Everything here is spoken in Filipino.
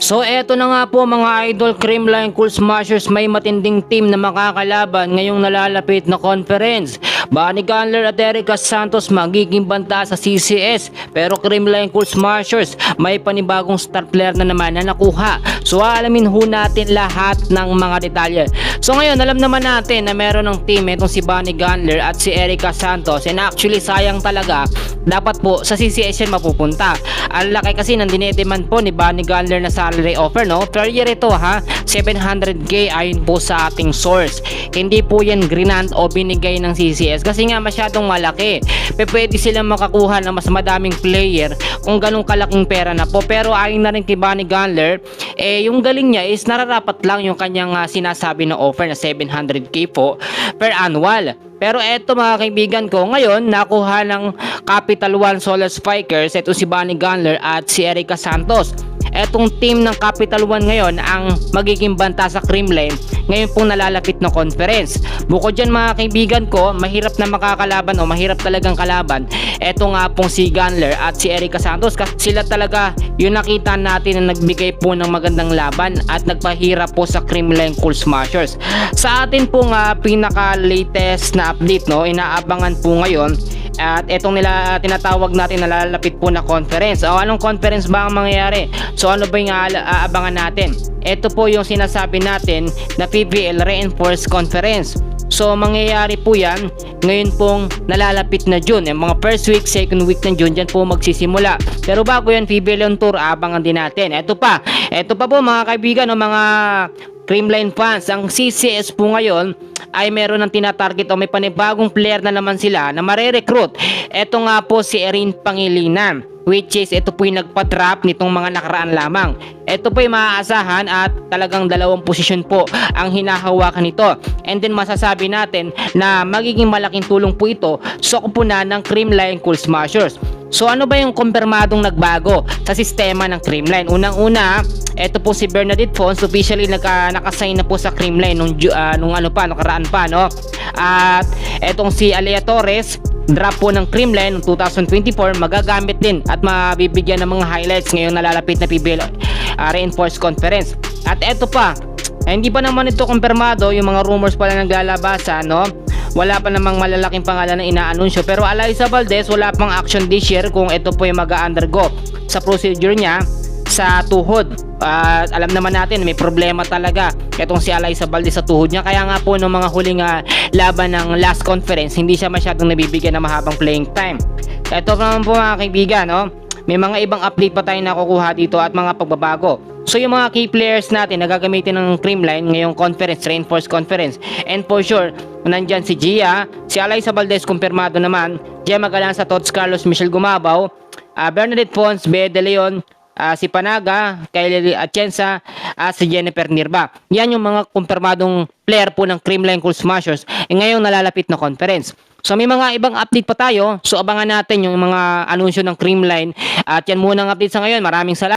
So eto na nga po mga idol, Creamline Cool Smashers, may matinding team na makakalaban ngayong nalalapit na conference. Bunny Gunler at Erica Santos magiging banta sa CCS, pero Creamline Cool Smashers may panibagong star player na naman na nakuha. So alamin ho natin lahat ng mga detalye. So ngayon alam naman natin na meron ng team itong si Bunny Gunler at si Erica Santos, and actually sayang talaga, dapat po sa CCS yan mapupunta. Ang laki kasi ng dinedemand po ni Bunny Gunler na salary offer, no? Per year ito ha, 700k ayon po sa ating source. Hindi po yan grinant o binigay ng CCS kasi nga masyadong malaki. Pwede silang makakuha ng mas madaming player kung ganong kalaking pera na po. Pero ayon na rin kay Bunny Gunler, yung galing niya is nararapat lang yung kanyang sinasabi na offer na 700k po per annual. Pero eto mga kaibigan ko, ngayon nakuha ng Capital One Solar Spikers ito si Bunny Gunler at si Erica Santos. Etong team ng Capital One ngayon ang magiging banta sa Creamline ngayon pong nalalapit na conference. Bukod dyan mga kaibigan ko, mahirap na makakalaban o mahirap talagang kalaban eto nga pong si Gunler at si Erica Santos, kasi sila talaga yung nakita natin na nagbigay po ng magandang laban at nagpahirap po sa Creamline Cool Smashers. Sa atin po nga pinaka latest na update, no, inaabangan po ngayon at etong tinatawag natin na lalapit po na conference. O anong conference ba ang mangyayari? So ano ba yung aabangan natin? Ito po yung sinasabi natin na PBL Reinforced Conference. So mangyayari po yan ngayon pong nalalapit na June. Yung mga first week, second week ng June, dyan po magsisimula. Pero bago yan, PBL on Tour, abangan din natin. Ito pa po mga kaibigan o mga Creamline fans, ang CCS po ngayon ay meron ng tinatarget o may panibagong player na naman sila na mare-recruit. Ito nga po si Erin Pangilinan, which is ito po yung nagpa-drop nitong mga nakaraan lamang. Ito po yung maaasahan at talagang dalawang posisyon po ang hinahawakan nito. And then masasabi natin na magiging malaking tulong po ito sa kupunan ng Creamline Cool Smashers. So ano ba yung kumpirmadong nagbago sa sistema ng Creamline? Unang-una, ito po si Bernadette Fons, officially nakasign na po sa Creamline nung nakaraan pa, no? At etong si Alea Torres, drop po ng Creamline noong 2024, magagamit din at mabibigyan ng mga highlights ngayong nalalapit na PBL Reinforced Conference. At eto pa, hindi pa naman ito kumpirmado, yung mga rumors pa lang naglalabasan, no? Wala pa namang malalaking pangalan na inaanunsyo, pero Alyssa Valdez wala pang action this year kung ito po yung mag-undergo sa procedure niya sa tuhod. Alam naman natin may problema talaga itong si Alyssa Valdez sa tuhod niya, kaya nga po nung mga huling laban ng last conference hindi siya masyadong nabibigyan ng mahabang playing time. Ito naman po mga kaibigan, no? May mga ibang update pa tayo nakukuha dito at mga pagbabago. So yung mga key players natin na gagamitin ng Creamline ngayong conference, Reinforced Conference, and for sure nandyan si Gia, si Alyssa Valdez kumpirmado naman, Gia Magalanza, Tots Carlos, Michelle Gumabaw, Bernadette Fons, Bea De Leon, si Panaga, Kylie Atienza, si Jennifer Nirba. Yan yung mga kumpirmadong player po ng Creamline Cool Smashers ngayong nalalapit na conference. So may mga ibang update pa tayo, so abangan natin yung mga anunsyo ng Creamline. At yan muna ang update sa ngayon. Maraming salamat.